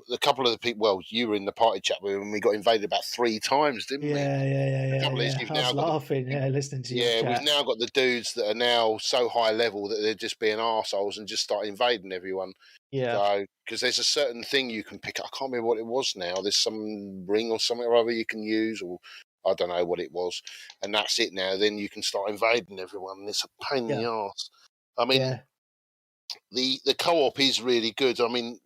the couple of the people, well, you were in the party chat room and we got invaded about 3 times, didn't we? Yeah. I was laughing, listening to you. Yeah, chat. we've now got the dudes that are now so high level that they're just being arseholes and just start invading everyone. Yeah. So, because there's a certain thing you can pick up. I can't remember what it was now. There's some ring or something or other you can use, or I don't know what it was. And that's it now. Then you can start invading everyone. And it's a pain in the arse. I mean, the co-op is really good. I mean,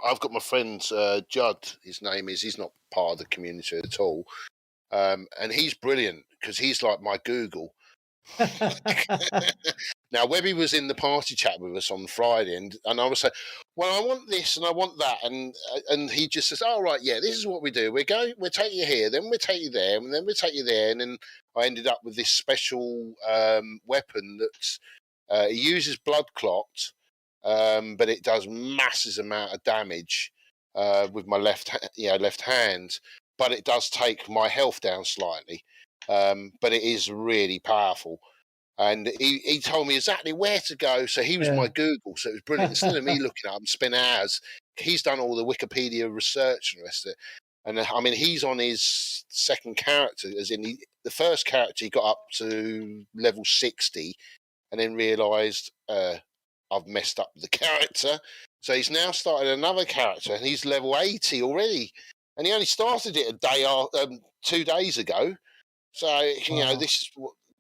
I've got my friend Judd, his name is. He's not part of the community at all. And he's brilliant because he's like my Google. Now, Webby was in the party chat with us on Friday, and I was saying, well, I want this and I want that, and he just says, oh, right, yeah, this is what we do. We'll take you here, then we'll take you there, and then we'll take you there, and then I ended up with this special weapon that it uses blood clot, but it does massive amount of damage with my left hand, but it does take my health down slightly, but it is really powerful. And he told me exactly where to go. So he was my Google. So it was brilliant. Instead of me looking up and spend hours, he's done all the Wikipedia research and the rest of it. And I mean, he's on his second character, as in the first character he got up to level 60 and then realised I've messed up the character. So he's now started another character and he's level 80 already. And he only started it 2 days ago. So, this is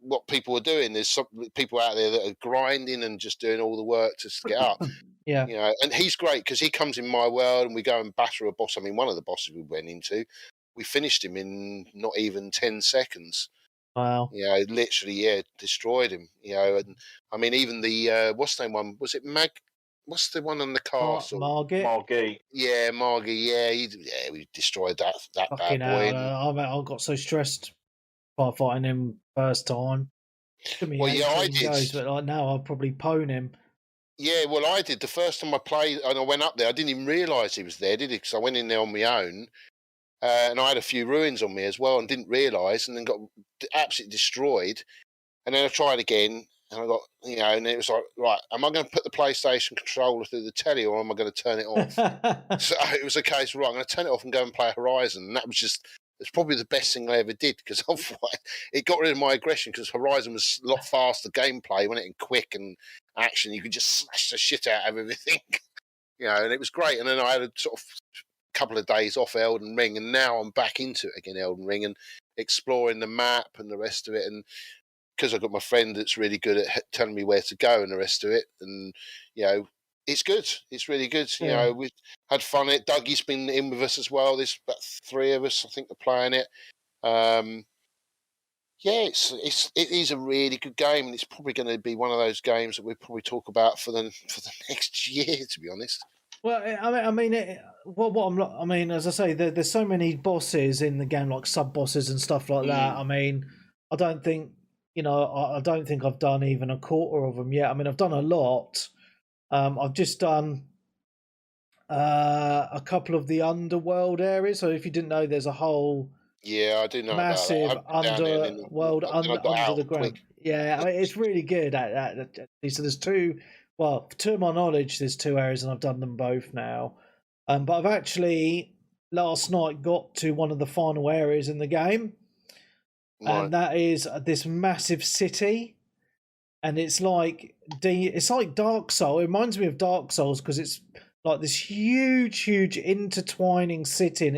what people are doing. There's some people out there that are grinding and just doing all the work to get up. Yeah. And he's great because he comes in my world and we go and batter a boss. I mean, one of the bosses we went into, we finished him in not even 10 seconds. Wow. Literally, destroyed him. And I mean, even the what's the name one? Was it What's the one on the castle? Margit. Yeah, Margit. Yeah, we destroyed that bad boy. I got so stressed by fighting him first time. I did. Goes, but now I'll probably pwn him. Yeah, well, I did. The first time I played and I went up there, I didn't even realise he was there, did he? Because I went in there on my own, and I had a few ruins on me as well, and didn't realise, and then got absolutely destroyed. And then I tried again, and I got, and it was like, right, am I going to put the PlayStation controller through the telly, or am I going to turn it off? So it was a case, right, I'm going to turn it off and go and play Horizon, and that was just. It's probably the best thing I ever did because it got rid of my aggression because Horizon was a lot faster gameplay, wasn't it, and quick and action. You could just slash the shit out of everything, and it was great. And then I had a sort of couple of days off Elden Ring, and now I'm back into it again, Elden Ring, and exploring the map and the rest of it. And because I've got my friend that's really good at telling me where to go and the rest of it, and It's good. It's really good. You know, we've had fun. Dougie's been in with us as well. There's about 3 of us, I think, are playing it. Yeah, it is a really good game, and it's probably going to be one of those games that we probably talk about for the next year, to be honest. Well, I mean, as I say, there's so many bosses in the game, like sub bosses and stuff like that. I mean, I don't think I don't think I've done even a quarter of them yet. I mean, I've done a lot. I've just done a couple of the underworld areas. So if you didn't know, there's a whole I do know massive about underworld under the ground. Yeah, I mean, it's really good. So there's two. Well, to my knowledge, there's 2 areas, and I've done them both now. But I've actually last night got to one of the final areas in the game, and that is this massive city, and it's like Dark Souls. It reminds me of Dark Souls because it's like this huge intertwining city,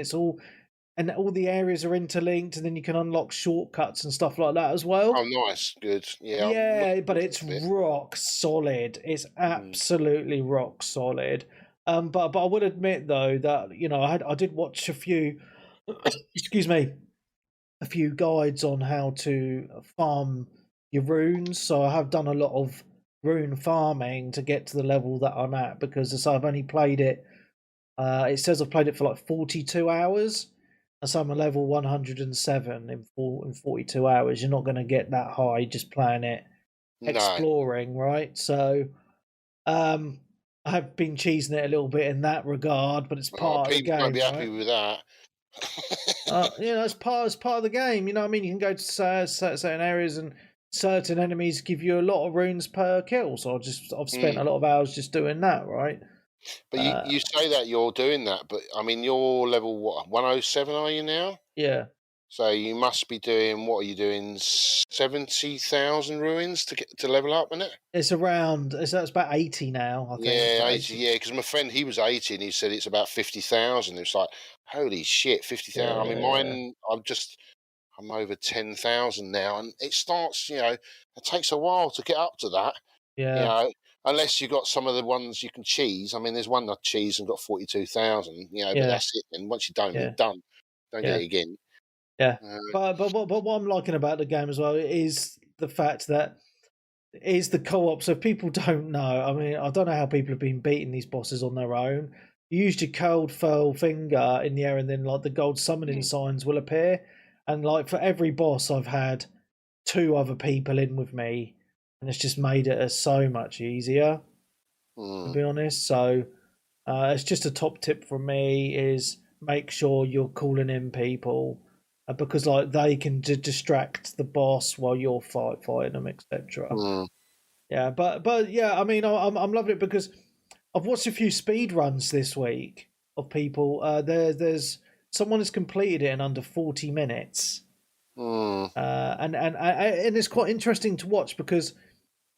and all the areas are interlinked, and then you can unlock shortcuts and stuff like that as well. Oh, nice, good, yeah. But it's rock solid. It's absolutely rock solid. But I would admit though that I did watch a few, excuse me, a few guides on how to farm your runes. So I have done a lot of rune farming to get to the level that I'm at because I've only played it. It says I've played it for like 42 hours. So I'm a level 107 in 42 hours. You're not going to get that high just playing it, exploring, right? So, I have been cheesing it a little bit in that regard, but it's part of the game. People won't be happy with that. It's part of the game. You know what I mean? You can go to certain areas, and certain enemies give you a lot of runes per kill. So I've spent a lot of hours just doing that, right? But you say that you're doing that, but I mean, you're level 107, are you now? Yeah. So you must be doing, what are you doing, 70,000 ruins to level up, isn't it? It's about 80 now, I think. Yeah, 80, yeah, because my friend, he was 80, and he said it's about 50,000. It's like, holy shit, 50,000. Yeah, I mean, mine, I'm over 10,000 now, and it starts, it takes a while to get up to that. Yeah. Unless you got some of the ones you can cheese. I mean, there's one that cheese and got 42,000. But that's it. And once you're done, you're done. Don't get it again. Yeah, but what I'm liking about the game as well is the fact that it is the co-op. So if people don't know, I mean, I don't know how people have been beating these bosses on their own. You use your cold fell finger in the air, and then like the gold summoning signs will appear. And like for every boss, I've had 2 other people in with me. And it's just made it so much easier, to be honest. So it's just a top tip from me is make sure you're calling in people because like they can distract the boss while you're fighting them, etc. Yeah, but yeah, I mean, I'm loving it because I've watched a few speed runs this week of people. There's someone has completed it in under 40 minutes. And it's quite interesting to watch because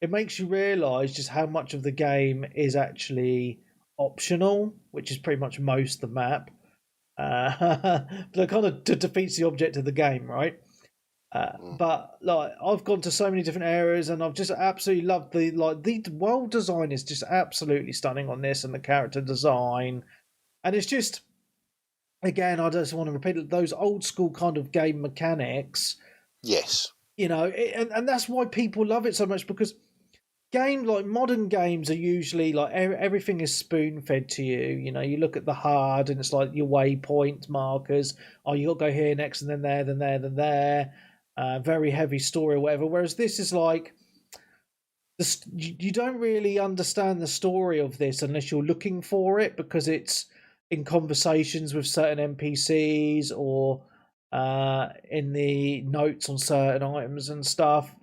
it makes you realise just how much of the game is actually optional, which is pretty much most of the map. But it kind of defeats the object of the game, right? But like I've gone to so many different areas, and I've just absolutely loved the world design is just absolutely stunning on this, and the character design, and it's just again I just want to repeat it, those old school kind of game mechanics. Yes, and that's why people love it so much because. Modern games are usually like everything is spoon fed to you. You look at the HUD and it's like your waypoint markers. Oh, you got to go here next, and then there, then there, then there. Very heavy story or whatever. Whereas this is like, you don't really understand the story of this unless you're looking for it because it's in conversations with certain NPCs or in the notes on certain items and stuff.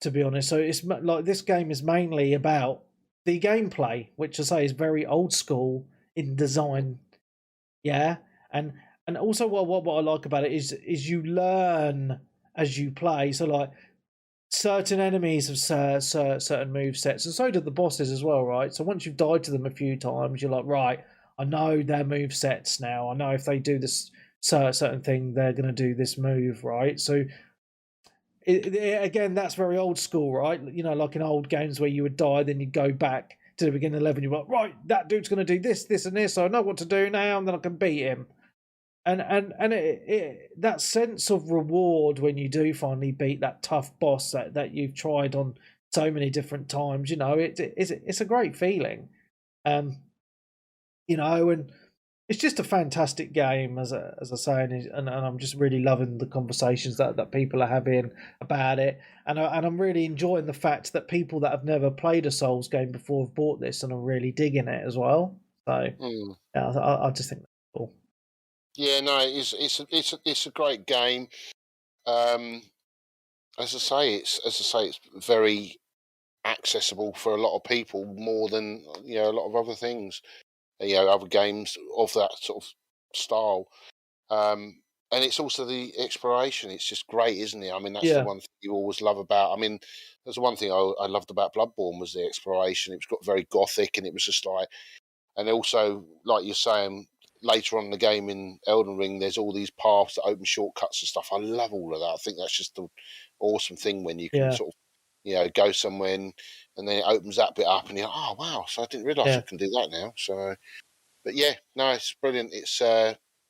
To be honest, so it's like this game is mainly about the gameplay, which I say is very old school in design. Yeah, and also what I like about it is you learn as you play. So like certain enemies have certain move sets, and so do the bosses as well, right? So once you've died to them a few times, you're like, right, I know their move sets now. I know if they do this certain thing, they're going to do this move, right? So. Again, that's very old school, right? Like in old games where you would die, then you'd go back to the beginning of 11, you're like, right, that dude's going to do this, this, and this, so I know what to do now, and then I can beat him. And that sense of reward when you do finally beat that tough boss that you've tried on so many different times, it's a great feeling. And it's just a fantastic game, as I say, and I'm just really loving the conversations that people are having about it, and I'm really enjoying the fact that people that have never played a Souls game before have bought this and are really digging it as well. So yeah, I just think that's cool. Yeah, no, it's a great game. As I say, it's very accessible for a lot of people, more than a lot of other things. Other games of that sort of style. And it's also the exploration. It's just great, isn't it? I mean, that's the one thing you always love about. I mean, there's the one thing I loved about Bloodborne was the exploration. It was got very gothic, and it was just like, and also like you're saying later on in the game in Elden Ring, there's all these paths that open shortcuts and stuff. I love all of that. I think that's just the awesome thing when you can sort of go somewhere and then it opens that bit up, and you're like, oh wow! So I didn't realise I can do that now. So, but yeah, no, it's brilliant. It's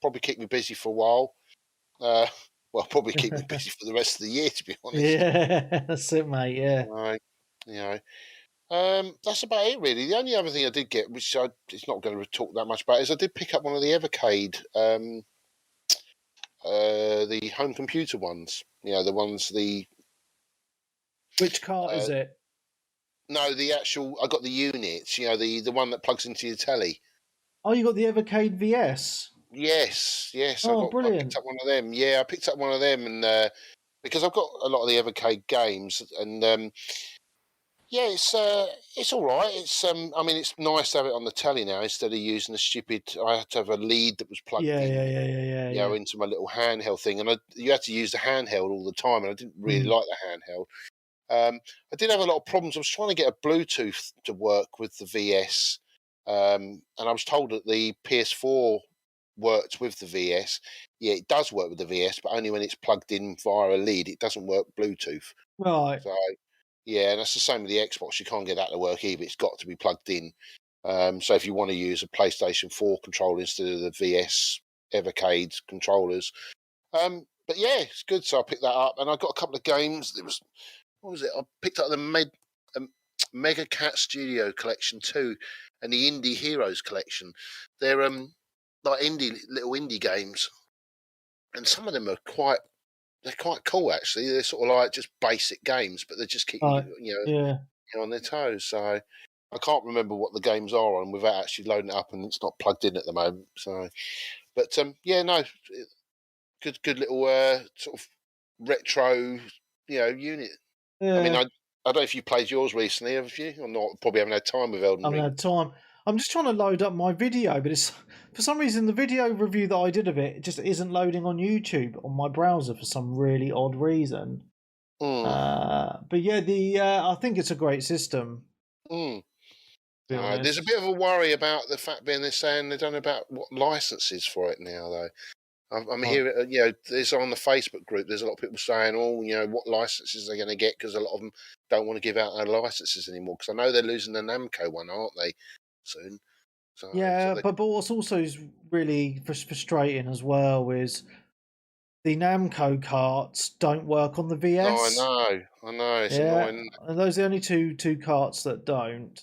probably keep me busy for a while. Well, probably keep me busy for the rest of the year, to be honest. Yeah, that's it, mate. Yeah. That's about it, really. The only other thing I did get, which it's not going to talk that much about, is I did pick up one of the Evercade, the home computer ones. The ones Which cart is it? No, the actual. I got the units. The one that plugs into your telly. Oh, you got the Evercade VS. Yes. Oh, brilliant! I picked up one of them. Yeah, I picked up one of them, and because I've got a lot of the Evercade games, and it's all right. It's I mean, it's nice to have it on the telly now instead of using the stupid. I had to have a lead that was plugged in, into my little handheld thing, and you had to use the handheld all the time, and I didn't really like the handheld. I did have a lot of problems. I was trying to get a Bluetooth to work with the VS, and I was told that the PS4 worked with the VS. Yeah, it does work with the VS, but only when it's plugged in via a lead. It doesn't work Bluetooth. Right. So, yeah, and that's the same with the Xbox. You can't get that to work either. It's got to be plugged in. So if you want to use a PlayStation 4 controller instead of the VS Evercade controllers. But yeah, it's good. So I picked that up, and I got a couple of games. What was it? I picked up the Mega Cat Studio Collection 2 and the Indie Heroes Collection. They're like little indie games, and some of them are quite cool actually. They're sort of like just basic games, but they just keep you on their toes. So I can't remember what the games are on without actually loading it up, and it's not plugged in at the moment. So, but good little sort of retro unit. Yeah. I mean, I don't know if you played yours recently, have you, or not? Probably haven't had time with Elden Ring. I haven't had time. I'm just trying to load up my video, but it's for some reason the video review that I did of it just isn't loading on YouTube on my browser for some really odd reason. But yeah, I think it's a great system. There's a bit of a worry about the fact being they're saying they don't know about what licenses for it now, though. I'm hearing, there's on the Facebook group, there's a lot of people saying, what licenses they're going to get, because a lot of them don't want to give out their licenses anymore, because I know they're losing the Namco one, aren't they, soon? So, but what's also really frustrating as well is the Namco carts don't work on the VS. Oh, I know, it's annoying. And those are the only two carts that don't.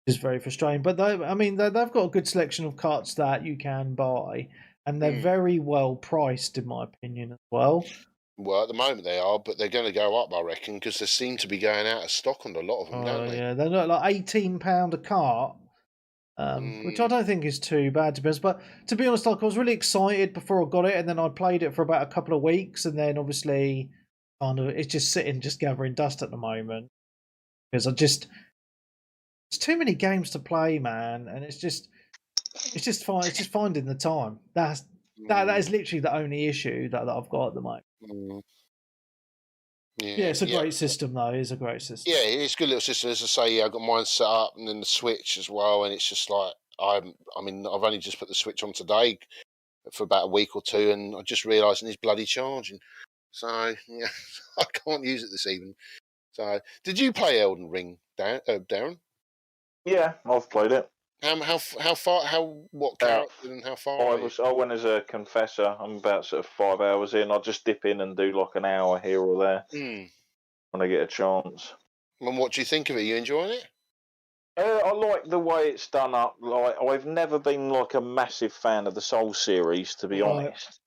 Is very frustrating, but they've got a good selection of carts that you can buy, and they're very well priced, in my opinion, as well. Well, at the moment they are, but they're going to go up, I reckon, because they seem to be going out of stock on a lot of them, don't they? Yeah, they're not like £18 a cart, which I don't think is too bad, to be honest. But to be honest, like I was really excited before I got it, and then I played it for about a couple of weeks, and then obviously, it's just sitting, just gathering dust at the moment, because it's too many games to play, man, and it's just fine. It's just finding the time. That is literally the only issue that I've got at the moment. Yeah, it's a great system, though. It's a great system. Yeah, it's a good little system. As I say, I've got mine set up, and then the Switch as well. And it's just like I've only just put the Switch on today for about a week or two, and I just realised it's bloody charging. So yeah, I can't use it this evening. So, did you play Elden Ring, Darren? Yeah, I've played it. How far? What character and how far? I went as a confessor. I'm about sort of 5 hours in. I just dip in and do like an hour here or there when I get a chance. And what do you think of it? You enjoying it? I like the way it's done up. Like, I've never been like a massive fan of the Souls series, to be honest.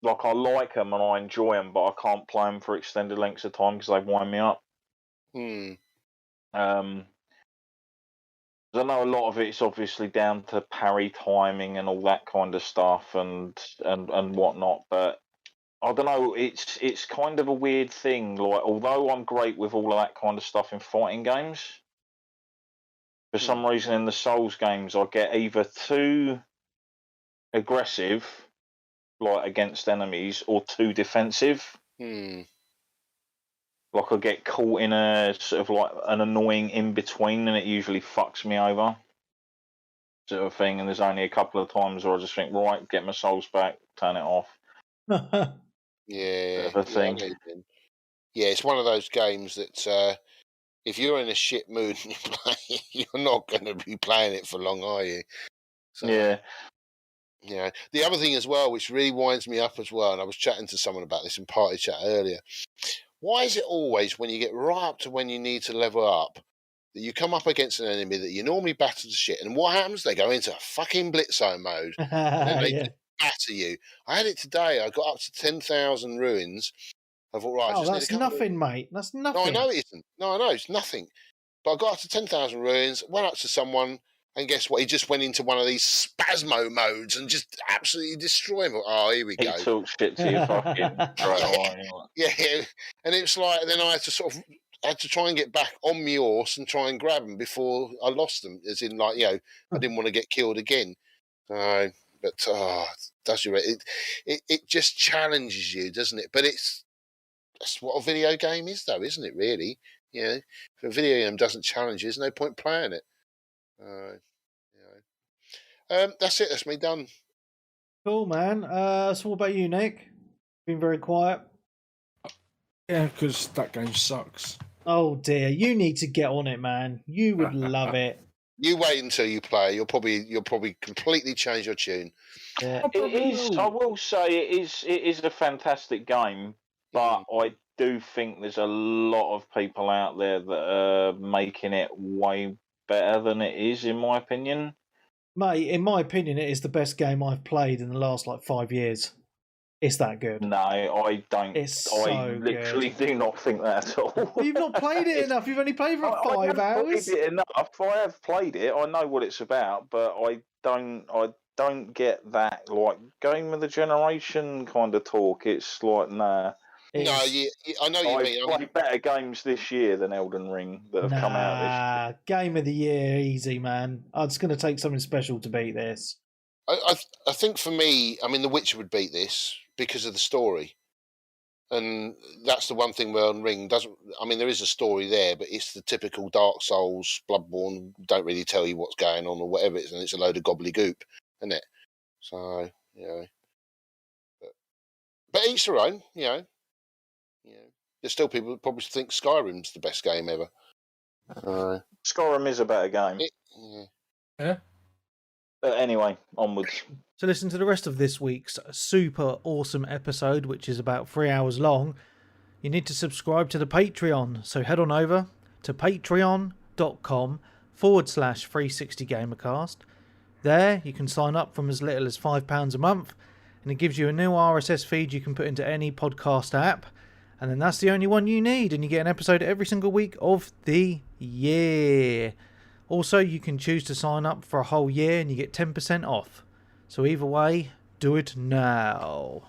Like, I like them and I enjoy them, but I can't play them for extended lengths of time because they wind me up. I know a lot of it's obviously down to parry timing and all that kind of stuff and whatnot, but I don't know. It's kind of a weird thing. Like, although I'm great with all of that kind of stuff in fighting games, for some reason in the Souls games I get either too aggressive, like against enemies, or too defensive. Like, I get caught in a sort of like an annoying in between, and it usually fucks me over, sort of thing. And there's only a couple of times where I just think, right, get my souls back, turn it off. Yeah, sort of a thing. Yeah, it's one of those games that if you're in a shit mood and you play it, you're not going to be playing it for long, are you? So, yeah. Yeah. The other thing as well, which really winds me up as well, and I was chatting to someone about this in party chat earlier. Why is it always when you get right up to when you need to level up that you come up against an enemy that you normally batter to shit, and what happens? They go into fucking blitzo mode, and then they just batter you. I had it today. I got up to 10,000 ruins. I thought, right, oh, that's nothing, mate. That's nothing. No, I know it isn't. No, I know it's nothing. But I got up to 10,000 ruins, went up to someone, and guess what? He just went into one of these spasmo modes and just absolutely destroyed him. Oh, here we go. He talks shit to you fucking Yeah, and it's like, then I had to try and get back on my horse and try and grab them before I lost them. As in, like, I didn't want to get killed again. But does you? It just challenges you, doesn't it? But that's what a video game is, though, isn't it? Really, if a video game doesn't challenge you, there's no point playing it. That's it. That's me done. Cool, man. So what about you, Nick? Been very quiet. Yeah, because that game sucks. Oh dear, you need to get on it, man. You would love it. You wait until you play. You'll probably completely change your tune. Yeah. It is. I will say it is a fantastic game, but I do think there's a lot of people out there that are making it way better than it is, in my opinion. Mate, in my opinion, it is the best game I've played in the last 5 years. It's that good. No, I don't. It's so I literally do not think that at all. You've not played it enough. You've only played for 5 hours. Played it enough. I have played it. I know what it's about, but I don't get that like game of the generation kind of talk. It's like nah. No, I know you mean. I've played better games this year than Elden Ring that have come out this year. Game of the year, easy, man. It's going to take something special to beat this. I think for me, I mean, The Witcher would beat this because of the story. And that's the one thing where Elden Ring doesn't... I mean, there is a story there, but it's the typical Dark Souls, Bloodborne, don't really tell you what's going on or whatever it is, and it's a load of gobbledygook, isn't it? So, But each their own, There's still people that probably think Skyrim's the best game ever. Skyrim is a better game. Yeah. But anyway, onwards. To listen to the rest of this week's super awesome episode, which is about 3 hours long, you need to subscribe to the Patreon. So head on over to patreon.com/360gamercast. There, you can sign up from as little as £5 a month, and it gives you a new RSS feed you can put into any podcast app. And then that's the only one you need, and you get an episode every single week of the year. Also, you can choose to sign up for a whole year and you get 10% off. So either way, do it now.